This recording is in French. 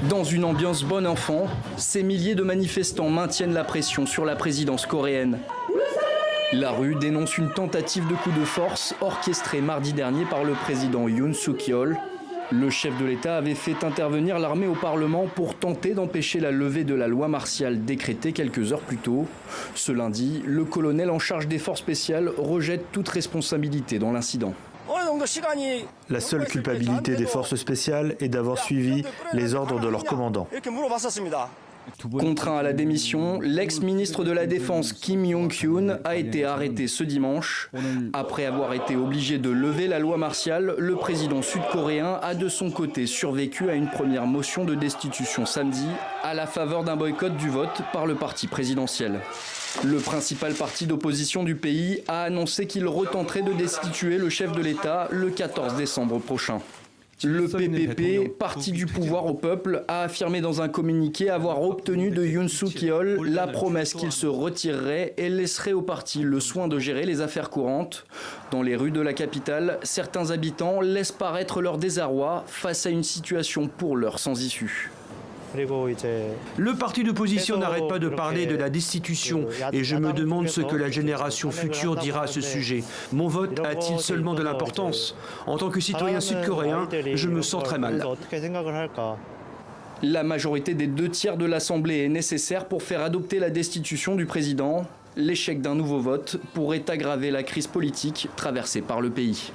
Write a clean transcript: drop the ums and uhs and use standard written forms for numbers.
Dans une ambiance bon enfant, ces milliers de manifestants maintiennent la pression sur la présidence coréenne. La rue dénonce une tentative de coup de force orchestrée mardi dernier par le président Yoon Suk-yeol. Le chef de l'État avait fait intervenir l'armée au Parlement pour tenter d'empêcher la levée de la loi martiale décrétée quelques heures plus tôt. Ce lundi, le colonel en charge des forces spéciales rejette toute responsabilité dans l'incident. La seule culpabilité des forces spéciales est d'avoir suivi les ordres de leur commandant. Contraint à la démission, l'ex-ministre de la Défense Kim Yong-kyun a été arrêté ce dimanche. Après avoir été obligé de lever la loi martiale, le président sud-coréen a de son côté survécu à une première motion de destitution samedi à la faveur d'un boycott du vote par le parti présidentiel. Le principal parti d'opposition du pays a annoncé qu'il retenterait de destituer le chef de l'État le 14 décembre prochain. Le PPP, parti du pouvoir au peuple, a affirmé dans un communiqué avoir obtenu de Yoon Suk-yeol la promesse qu'il se retirerait et laisserait au parti le soin de gérer les affaires courantes. Dans les rues de la capitale, certains habitants laissent paraître leur désarroi face à une situation pour l'heure sans issue. Le parti d'opposition n'arrête pas de parler de la destitution et je me demande ce que la génération future dira à ce sujet. Mon vote a-t-il seulement de l'importance? En tant que citoyen sud-coréen, je me sens très mal. La majorité des 2/3 de l'Assemblée est nécessaire pour faire adopter la destitution du président. L'échec d'un nouveau vote pourrait aggraver la crise politique traversée par le pays.